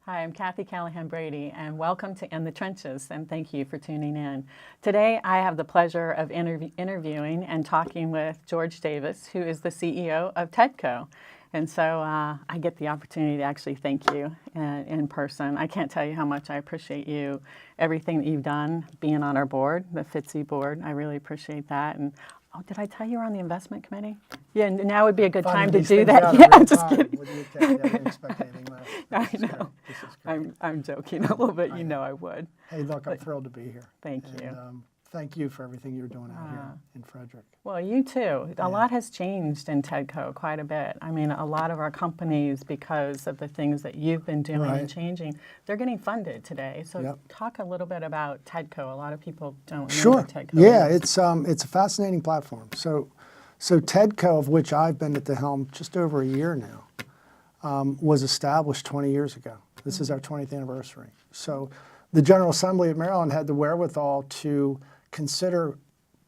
Hi, I'm Kathy Callahan Brady, and welcome to In the Trenches, and thank you for tuning in. Today, I have the pleasure of interviewing and talking with George Davis, who is the CEO of Tedco. And so I get the opportunity to actually thank you in person. I can't tell you how much I appreciate you, everything that you've done, being on our board, the FTSE board. I really appreciate that. And oh, did I tell you we're on the investment committee? Yeah, now would be a good time to do that. Yeah, I'm just kidding. I didn't expect anything less. I know. I'm joking a little bit. You know I would. Hey, look, I'm thrilled to be here. Thank you. Thank you for everything you're doing out here in Frederick. Well, you too. A lot has changed in Tedco, quite a bit. I mean, a lot of our companies, because of the things that you've been doing and changing, they're getting funded today. So talk a little bit about Tedco. A lot of people don't know what Tedco is. Yeah, it's a fascinating platform. So Tedco, of which I've been at the helm just over a year now, was established 20 years ago. This is our 20th anniversary. So the General Assembly of Maryland had the wherewithal to consider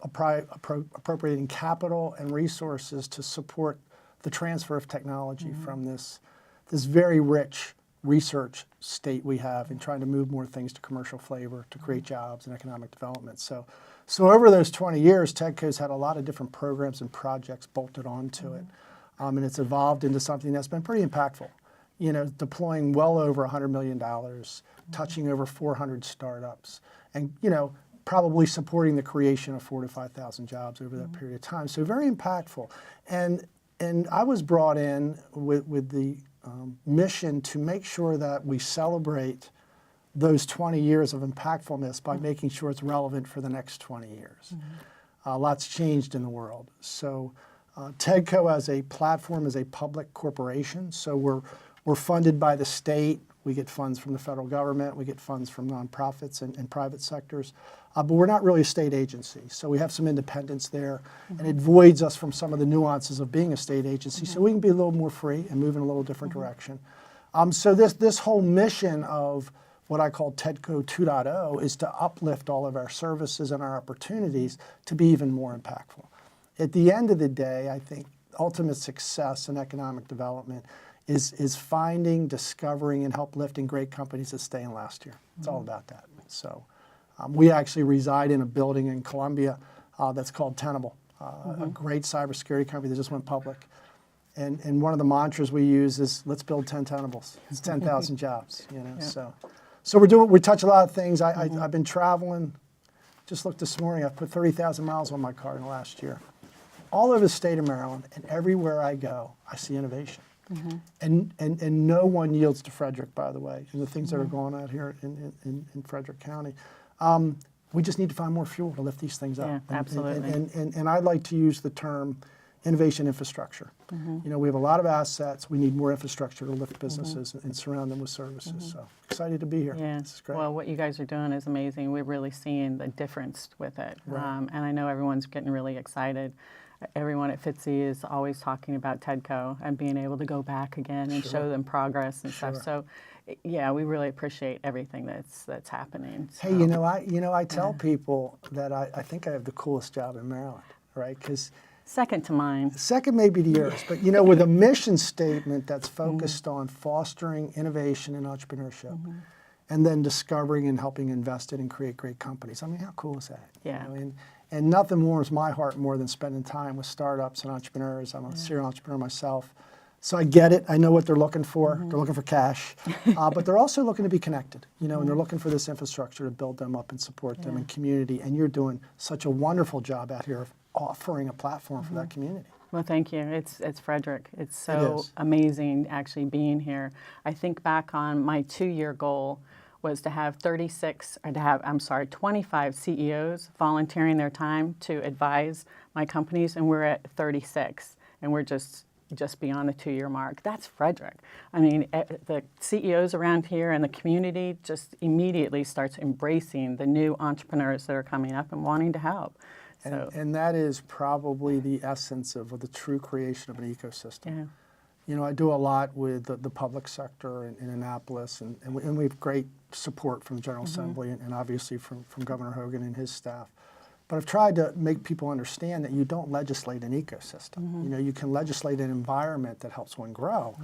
appropriating capital and resources to support the transfer of technology from this very rich research state we have in trying to move more things to commercial flavor to create jobs and economic development. So over those 20 years, Tedco's had a lot of different programs and projects bolted onto it. And it's evolved into something that's been pretty impactful. You know, deploying well over $100 million, touching over 400 startups, and, you know, probably supporting the creation of 4,000 to 5,000 jobs over that period of time. So very impactful. And I was brought in with the mission to make sure that we celebrate those 20 years of impactfulness by making sure it's relevant for the next 20 years. Lots changed in the world. So Tedco as a platform is a public corporation. So we're funded by the state. We get funds from the federal government. We get funds from nonprofits and private sectors. But we're not really a state agency. So we have some independence there. And it voids us from some of the nuances of being a state agency. So we can be a little more free and move in a little different direction. So this whole mission of what I call Tedco 2.0 is to uplift all of our services and our opportunities to be even more impactful. At the end of the day, I think ultimate success in economic development is finding, discovering, and uplifting great companies that stay and last here. It's all about that. So we actually reside in a building in Columbia that's called Tenable, a great cybersecurity company that just went public. And one of the mantras we use is, let's build 10 Tenables. It's 10,000 jobs, you know. So we touch a lot of things. I've been traveling. Just looked this morning. I've put 30,000 miles on my car in the last year. All over the state of Maryland, and everywhere I go, I see innovation. And no one yields to Frederick, by the way, and the things that are going on out here in Frederick County. We just need to find more fuel to lift these things up. Yeah, absolutely. And I'd like to use the term innovation infrastructure. You know, we have a lot of assets. We need more infrastructure to lift businesses and surround them with services. So excited to be here. Yeah. This is great. Well, what you guys are doing is amazing. We're really seeing the difference with it. And I know everyone's getting really excited. Everyone at FTSE is always talking about Tedco and being able to go back again and show them progress and stuff. So, yeah, we really appreciate everything that's happening. So. Hey, you know, I tell people that I think I have the coolest job in Maryland, right? Because second to mine. Second maybe to yours, but you know, with a mission statement that's focused on fostering innovation and entrepreneurship, and then discovering and helping invest it and create great companies. I mean, how cool is that? Yeah. You know, and nothing warms my heart more than spending time with startups and entrepreneurs. I'm a serial entrepreneur myself. So I get it. I know what they're looking for. They're looking for cash. But they're also looking to be connected, you know, and they're looking for this infrastructure to build them up and support them in community. And you're doing such a wonderful job out here of offering a platform for that community. Well, thank you. It's Frederick. It's so amazing actually being here. I think back on my 2-year goal was to have 25 CEOs volunteering their time to advise my companies, and we're at 36, and we're just beyond the 2-year mark. That's Frederick. I mean, the CEOs around here and the community just immediately starts embracing the new entrepreneurs that are coming up and wanting to help. And that is probably the essence of the true creation of an ecosystem. Yeah. You know, I do a lot with the public sector in Annapolis, and we have great support from the General Assembly and obviously from Governor Hogan and his staff. But I've tried to make people understand that you don't legislate an ecosystem. You know, you can legislate an environment that helps one grow,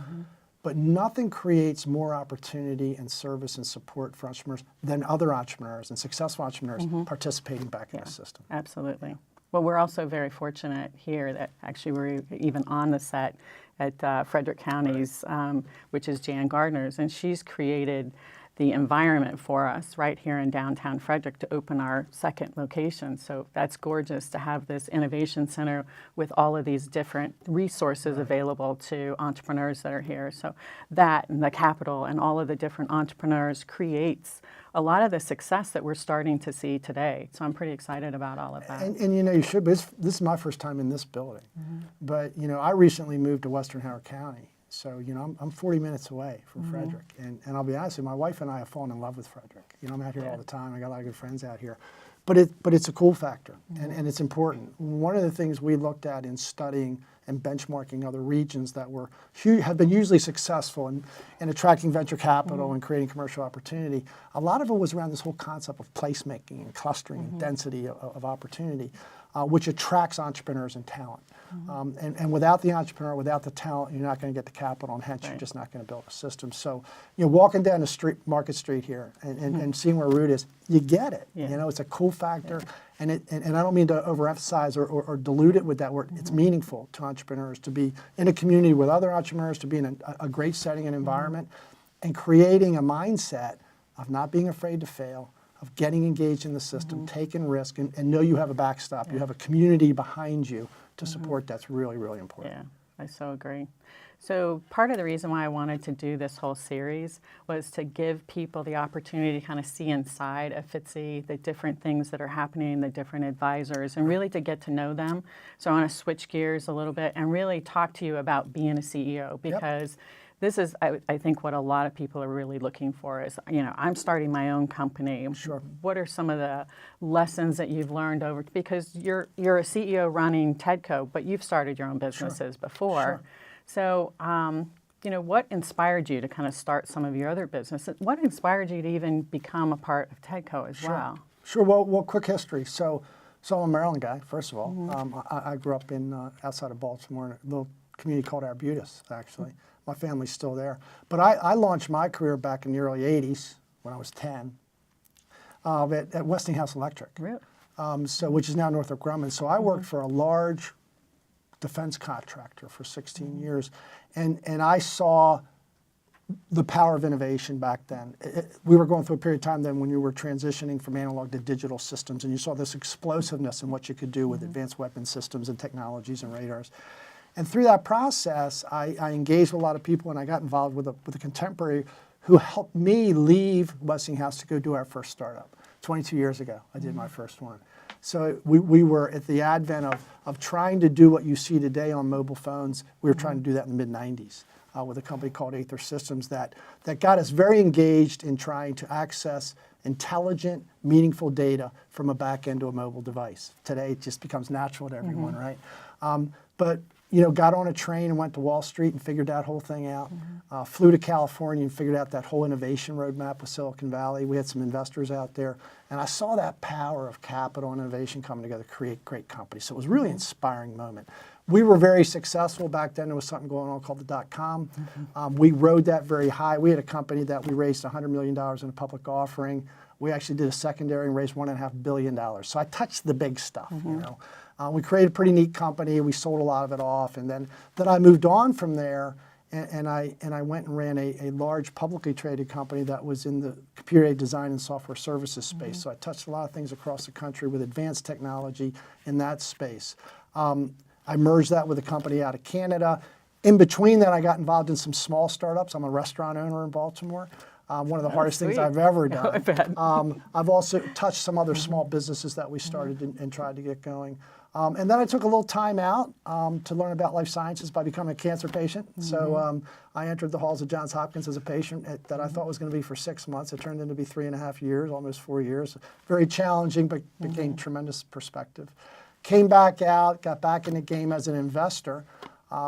But nothing creates more opportunity and service and support for entrepreneurs than other entrepreneurs and successful entrepreneurs participating back in the system. Absolutely. Well, we're also very fortunate here that actually we're even on the set at Frederick County's, which is Jan Gardner's, and she's created the environment for us right here in downtown Frederick to open our second location. So that's gorgeous to have this innovation center with all of these different resources available to entrepreneurs that are here. So that and the capital and all of the different entrepreneurs creates a lot of the success that we're starting to see today. So I'm pretty excited about all of that. And you know, you should, but this is my first time in this building. But you know, I recently moved to Western Howard County. So, you know, I'm 40 minutes away from Frederick. And I'll be honest with you, my wife and I have fallen in love with Frederick. You know, I'm out here all the time. I got a lot of good friends out here. But it's a cool factor, and it's important. One of the things we looked at in studying and benchmarking other regions that have been hugely successful in attracting venture capital and creating commercial opportunity, a lot of it was around this whole concept of placemaking and clustering and density of opportunity, which attracts entrepreneurs and talent. And without the entrepreneur, without the talent, you're not going to get the capital, and hence you're just not going to build a system. So, you know, walking down the street, Market Street here, and seeing where Root is, you get it. You know, it's a cool factor, and I don't mean to overemphasize or dilute it with that word. It's meaningful to entrepreneurs to be in a community with other entrepreneurs, to be in a great setting and environment, and creating a mindset of not being afraid to fail, of getting engaged in the system, taking risk, and know you have a backstop. You have a community behind you to support. That's really, really important. Yeah, I so agree. So part of the reason why I wanted to do this whole series was to give people the opportunity to kind of see inside of FITSE, the different things that are happening, the different advisors, and really to get to know them. So I want to switch gears a little bit and really talk to you about being a CEO, because this is, I think, what a lot of people are really looking for is, you know, I'm starting my own company. Sure. What are some of the lessons that you've learned over, because you're a CEO running Tedco, but you've started your own businesses before. Sure. So, you know, what inspired you to kind of start some of your other businesses? What inspired you to even become a part of Tedco as well? Sure. Well, quick history. So I'm a Maryland guy, first of all. I grew up in outside of Baltimore in a little community called Arbutus, actually. My family's still there. But I launched my career back in the early 80s when I was 10 at Westinghouse Electric, Really? which is now Northrop Grumman. So I worked for a large defense contractor for 16 years, and I saw the power of innovation back then. We were going through a period of time then when you were transitioning from analog to digital systems, and you saw this explosiveness in what you could do with advanced weapon systems and technologies and radars. And through that process, I engaged with a lot of people, and I got involved with a contemporary who helped me leave Westinghouse to go do our first startup. 22 years ago, I did my first one. So we were at the advent of trying to do what you see today on mobile phones. We were trying to do that in the mid-90s with a company called Aether Systems that got us very engaged in trying to access intelligent, meaningful data from a back end to a mobile device. Today, it just becomes natural to everyone, right? But you know, got on a train and went to Wall Street and figured that whole thing out. Flew to California and figured out that whole innovation roadmap with Silicon Valley. We had some investors out there, and I saw that power of capital and innovation coming together to create great companies. So it was a really inspiring moment. We were very successful back then. There was something going on called the dot-com. We rode that very high. We had a company that we raised $100 million in a public offering. We actually did a secondary and raised $1.5 billion. So I touched the big stuff, you know. We created a pretty neat company. We sold a lot of it off, and then I moved on from there, and I went and ran a large publicly traded company that was in the computer-aided design and software services space. So I touched a lot of things across the country with advanced technology in that space. I merged that with a company out of Canada. In between that, I got involved in some small startups. I'm a restaurant owner in Baltimore. One of the hardest things I've ever done. I've also touched some other small businesses that we started and tried to get going. And then I took a little time out to learn about life sciences by becoming a cancer patient. So I entered the halls of Johns Hopkins as a patient that I thought was going to be for 6 months. It turned into be 3.5 years, almost 4 years. Very challenging, but gained tremendous perspective. Came back out, got back in the game as an investor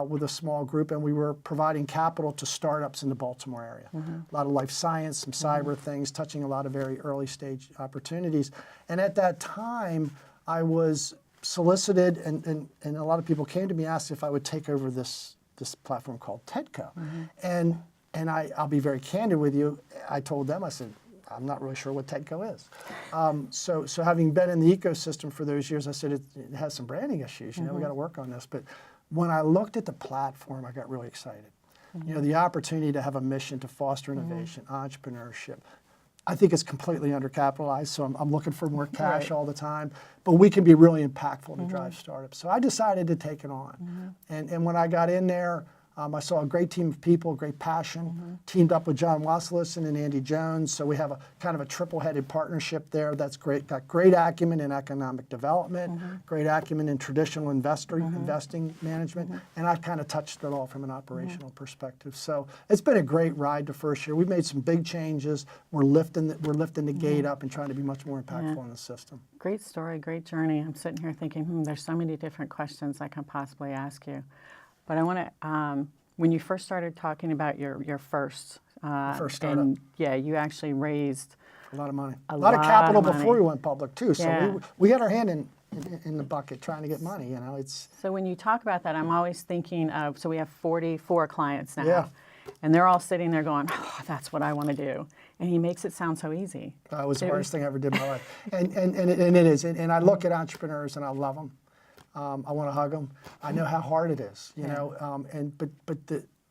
with a small group, and we were providing capital to startups in the Baltimore area. A lot of life science, some cyber things, touching a lot of very early stage opportunities. And at that time, I was solicited, and a lot of people came to me, asked if I would take over this this platform called Tedco. And I'll be very candid with you. I told them, I said, I'm not really sure what Tedco is. So having been in the ecosystem for those years, I said it has some branding issues. You know, we got to work on this. But when I looked at the platform, I got really excited. You know, the opportunity to have a mission to foster innovation, entrepreneurship. I think it's completely undercapitalized, so I'm looking for more cash all the time. But we can be really impactful to drive startups. So I decided to take it on. And when I got in there, I saw a great team of people, great passion, teamed up with John Wassilison and Andy Jones. So we have a kind of a triple-headed partnership there that's great. Got great acumen in economic development, great acumen in traditional investing management, and I kind of touched it all from an operational perspective. So it's been a great ride the first year. We've made some big changes. We're lifting the gate up and trying to be much more impactful in the system. Great story, great journey. I'm sitting here thinking, there's so many different questions I can possibly ask you. But I want to, when you first started talking about your first startup. and you actually raised a lot of money, a lot of capital before we went public too. So we got our hand in the bucket trying to get money. You know, it's. So when you talk about that, I'm always thinking of. So we have 44 clients now, and they're all sitting there going, "Oh, that's what I want to do," and he makes it sound so easy. It was the hardest thing I ever did in my life, and it is. And I look at entrepreneurs and I love them. I want to hug them. I know how hard it is, you know.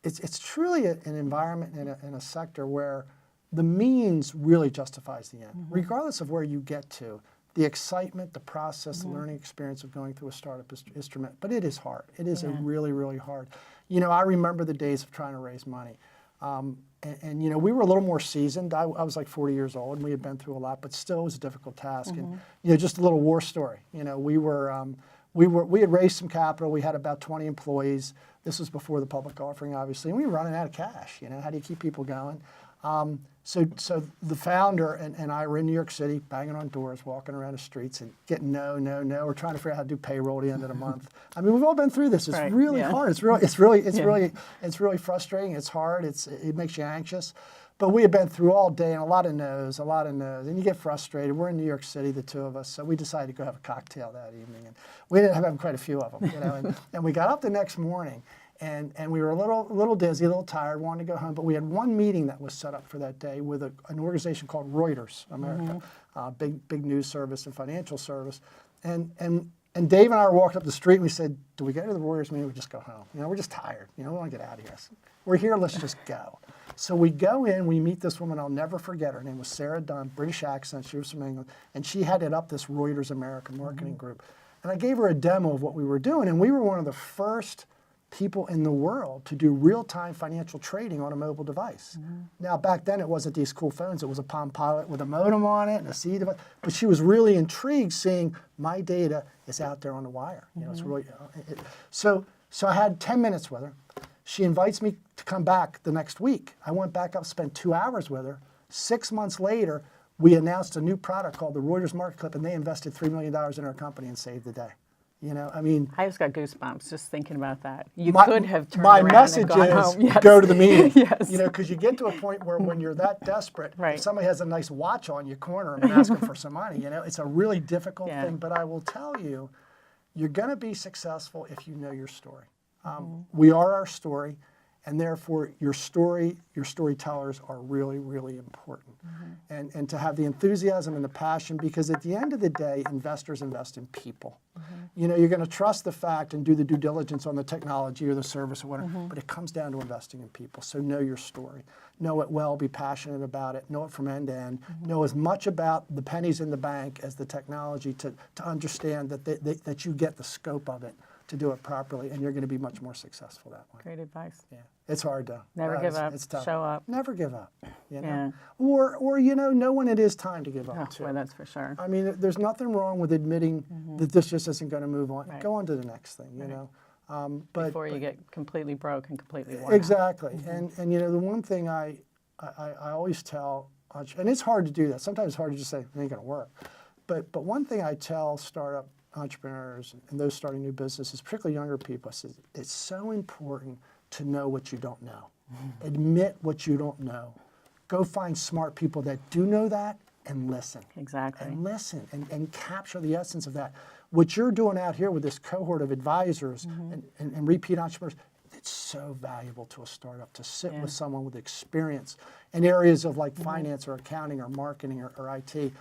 It's truly an environment in a sector where the means really justifies the end, regardless of where you get to. The excitement, the process, the learning experience of going through a startup is tremendous. But it is hard. It is really, really hard. You know, I remember the days of trying to raise money. And you know, we were a little more seasoned. I was like 40 years old, and we had been through a lot, but still it was a difficult task. And you know, just a little war story. You know, we had raised some capital. We had about 20 employees. This was before the public offering, obviously, and we were running out of cash. You know, how do you keep people going? So the founder and I were in New York City, banging on doors, walking around the streets, and getting no. We're trying to figure out how to do payroll at the end of the month. I mean, we've all been through this. It's really hard. It's really frustrating. It's hard. It makes you anxious. But we had been through all day and a lot of no's, and you get frustrated. We're in New York City, the two of us, so we decided to go have a cocktail that evening, and we ended up having quite a few of them, you know. And we got up the next morning, and we were a little dizzy, a little tired, wanted to go home. But we had one meeting that was set up for that day with an organization called Reuters America, big news service and financial service, and Dave and I were walking up the street, and we said, "Do we go to the Reuters meeting? Or we just go home? You know, we're just tired. You know, we want to get out of here. So we're here. Let's just go." So we go in, we meet this woman, I'll never forget her. Her name was Sarah Dunn, British accent, she was from England, and she headed up this Reuters American marketing group. And I gave her a demo of what we were doing, and we were one of the first people in the world to do real-time financial trading on a mobile device. Now, back then it wasn't these cool phones, it was a Palm Pilot with a modem on it and a C device, but she was really intrigued seeing my data is out there on the wire. You know, it's really, so I had 10 minutes with her. She invites me to come back the next week. I went back up, spent 2 hours with her. 6 months later, we announced a new product called the Reuters Market Clip, and they invested $3 million in our company and saved the day. You know, I mean, I just got goosebumps just thinking about that. You could have turned my around message and gone is home. go to the meeting. Yes. You know, because you get to a point where when you're that desperate, if somebody has a nice watch on, you corner them and ask them for some money. You know, it's a really difficult thing. But I will tell you, you're going to be successful if you know your story. We are our story. And therefore, your storytellers are really, really important. And to have the enthusiasm and the passion, because at the end of the day, investors invest in people. You know, you're going to trust the fact and do the due diligence on the technology or the service or whatever, but it comes down to investing in people. So know your story. Know it well, be passionate about it, know it from end to end, know as much about the pennies in the bank as the technology to understand that you get the scope of it to do it properly, and you're going to be much more successful that way. Great advice. Yeah, it's hard though. Never give up. It's tough. Show up. Never give up. You know? Or you know when it is time to give up too. Well, that's for sure. I mean, there's nothing wrong with admitting that this just isn't going to move on. Go on to the next thing. You know, before you get completely broke and completely worn exactly. And you know, the one thing I always tell, and it's hard to do that. Sometimes it's hard to just say it ain't going to work. But one thing I tell startup entrepreneurs and those starting new businesses, particularly younger people, I say it's so important to know what you don't know. Admit what you don't know. Go find smart people that do know that and listen. Exactly. And listen and capture the essence of that. What you're doing out here with this cohort of advisors and repeat entrepreneurs, it's so valuable to a startup to sit with someone with experience in areas of like finance or accounting or marketing or IT.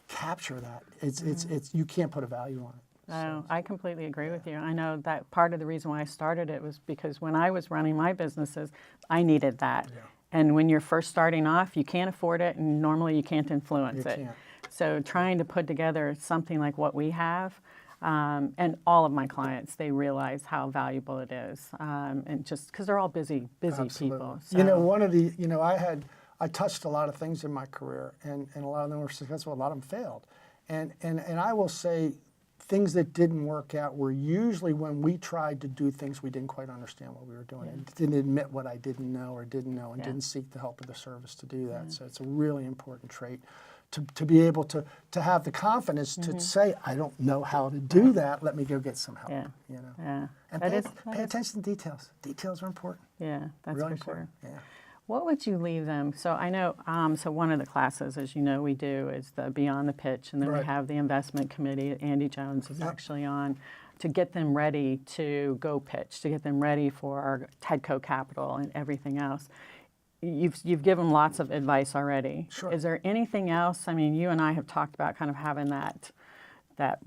Capture that. It's you can't put a value on it. No, I completely agree with you. I know that part of the reason why I started it was because when I was running my businesses, I needed that. Yeah. And when you're first starting off, you can't afford it, and normally you can't influence You it. can't. So trying to put together something like what we have, and all of my clients, they realize how valuable it is, and just because they're all busy Absolutely. people. So, You know, one of the, I touched a lot of things in my career, and a lot of them were successful, a lot of them failed. And I will say, things that didn't work out were usually when we tried to do things we didn't quite understand what we were doing, and didn't admit what I didn't know, and didn't seek the help of the service to do that. So it's a really important trait to be able to have the confidence to say, I don't know how to do that, let me go get some help. Yeah. Yeah. And pay attention to details. Details are important. Yeah, that's Really for important. sure. Yeah. What would you leave them? So I know, so one of the classes, as you know, we do is the Beyond the Pitch, and then we Right. have the investment committee that Andy Jones is actually on to get them ready to go pitch, to get them ready for our Tedco Capital and everything else. You've given lots of advice already. Sure. Is there anything else? I mean, you and I have talked about kind of having that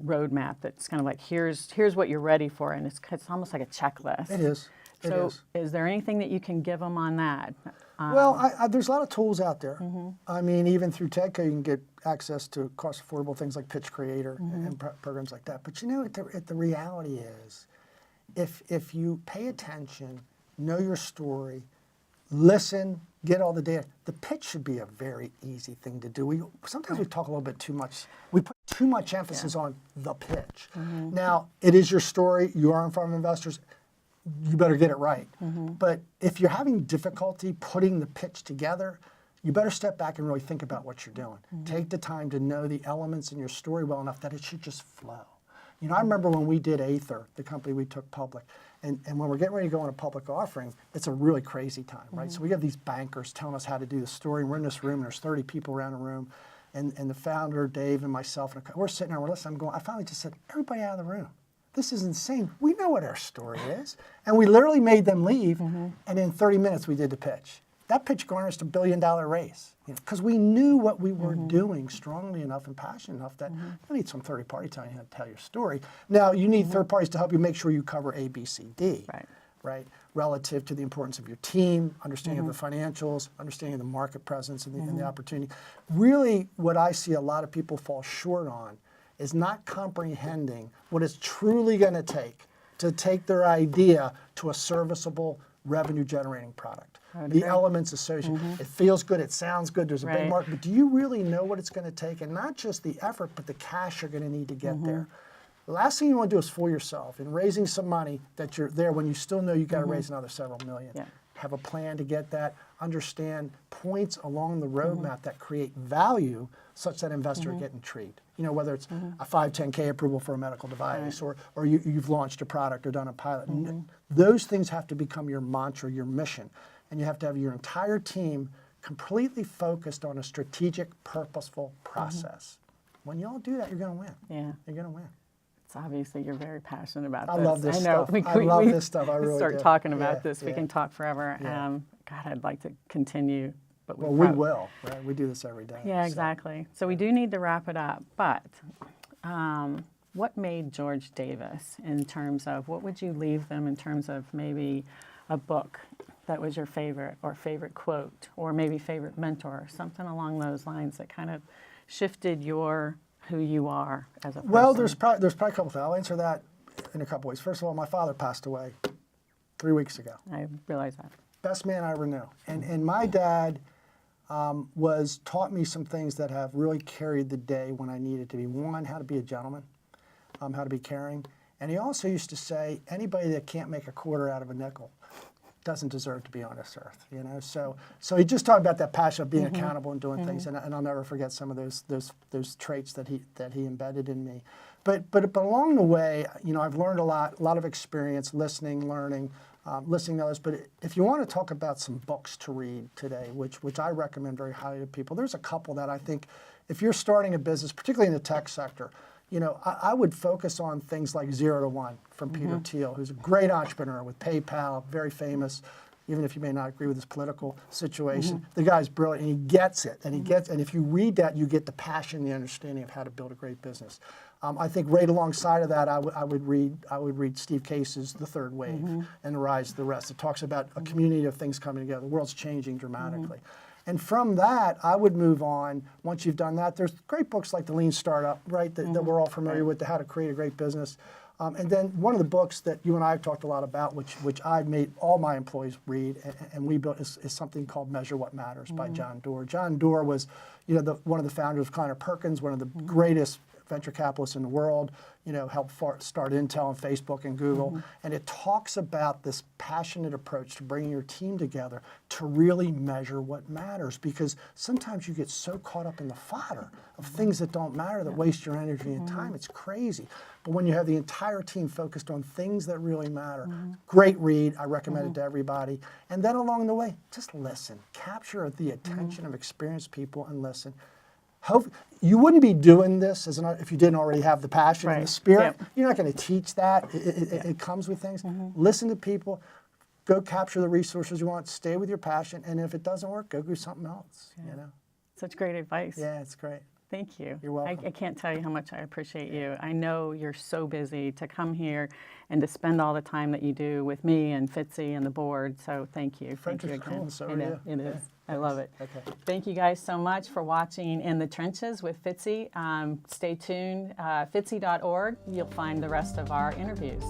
roadmap that's kind of like, here's what you're ready for, and it's almost like a checklist. It is. So is there anything that you can give them on that? Well, there's a lot of tools out there. I mean, even through Tedco, you can get access to cost-affordable things like Pitch Creator and programs like that. But you know, the reality is, if you pay attention, know your story, listen, get all the data, the pitch should be a very easy thing to do. Sometimes we talk a little bit too much. We put too much emphasis on the pitch. Now, it is your story. You are in front of investors. You better get it right. But if you're having difficulty putting the pitch together, you better step back and really think about what you're doing. Take the time to know the elements in your story well enough that it should just flow. You know, I remember when we did Aether, the company we took public, and when we're getting ready to go on a public offering, it's a really crazy time, right? So we have these bankers telling us how to do the story. We're in this room, and there's 30 people around the room, and the founder, Dave, and myself, and we're sitting there, we're listening, I finally just said, everybody out of the room. This is insane. We know what our story is. And we literally made them leave, and in 30 minutes we did the pitch. That pitch garnished $1 billion raise, because we knew what we were doing strongly enough and passionate enough that you need some third party telling you how to tell your story. Now, you need third parties to help you make sure you cover A, B, C, D, right? Relative to the importance of your team, understanding of the financials, understanding of the market presence and the opportunity. Really, what I see a lot of people fall short on is not comprehending what it's truly going to take their idea to a serviceable revenue generating product. The elements associated. It feels good, it sounds good, there's a big market, but do you really know what it's going to take? And not just the effort, but the cash you're going to need to get there. The last thing you want to do is fool yourself in raising some money that you're there when you still know you got to raise another several million. Have a plan to get that, understand points along the roadmap that create value such that investors get intrigued. You know, whether it's a 510K approval for a medical device or you've launched a product or done a pilot. Those things have to become your mantra, your mission. And you have to have your entire team completely focused on a strategic, purposeful process. When you all do that, you're going to win. Yeah. You're going to win. It's obviously you're very passionate about this. I love this I know. stuff. I love this stuff. I really start do. talking about this. Yeah. We can talk forever. Yeah. God, I'd like to continue. But Well, we will. Right? We do this every day. Yeah, exactly. So we do need to wrap it up. But what made George Davis in terms of, what would you leave them in terms of maybe a book that was your favorite, or favorite quote, or maybe favorite mentor, something along those lines that kind of shifted who you are as a person? Well, there's probably a couple things. I'll answer that in a couple ways. First of all, my father passed away 3 weeks ago. I realize that. Best man I ever knew. And my dad taught me some things that have really carried the day when I needed to be. One, how to be a gentleman, how to be caring. And he also used to say, anybody that can't make a quarter out of a nickel doesn't deserve to be on this earth, you know. So he just talked about that passion of being accountable and doing things, and I'll never forget some of those traits that he embedded in me. But along the way, you know, I've learned a lot of experience, listening, learning, listening to others. But if you want to talk about some books to read today, which I recommend very highly to people, there's a couple that I think, if you're starting a business, particularly in the tech sector, you know, I would focus on things like 0 to 1 from Peter Thiel, who's a great entrepreneur with PayPal, very famous. Even if you may not agree with his political situation, the guy's brilliant and he gets it. And and if you read that, you get the passion, and the understanding of how to build a great business. I think right alongside of that, I would read Steve Case's The Third Wave and The Rise of the Rest. It talks about a community of things coming together. The world's changing dramatically. And from that, I would move on. Once you've done that, there's great books like The Lean Startup, right, that we're all familiar with, How to Create a Great Business. And then one of the books that you and I have talked a lot about, which I've made all my employees read, and we built, is something called Measure What Matters by John Doerr. John Doerr was, you know, one of the founders of Kleiner Perkins, one of the greatest venture capitalists in the world, you know, helped start Intel and Facebook and Google. And it talks about this passionate approach to bringing your team together to really measure what matters, because sometimes you get so caught up in the fodder of things that don't matter that waste your energy and time. It's crazy. But when you have the entire team focused on things that really matter, great read, I recommend it to everybody. And then along the way, just listen. Capture the attention of experienced people and listen. You wouldn't be doing this if you didn't already have the passion and the spirit. You're not going to teach that. It comes with things. Listen to people. Go capture the resources you want. Stay with your passion. And if it doesn't work, go do something else. You know. Such great advice. Yeah, it's great. Thank you. You're welcome. I can't tell you how much I appreciate you. I know you're so busy to come here and to spend all the time that you do with me and Fitzy and the board. So thank you. Thank you again. Cool. So I know, it is. I love it. Okay. Thank you guys so much for watching In the Trenches with Fitzy. Stay tuned. Fitzy.org. You'll find the rest of our interviews.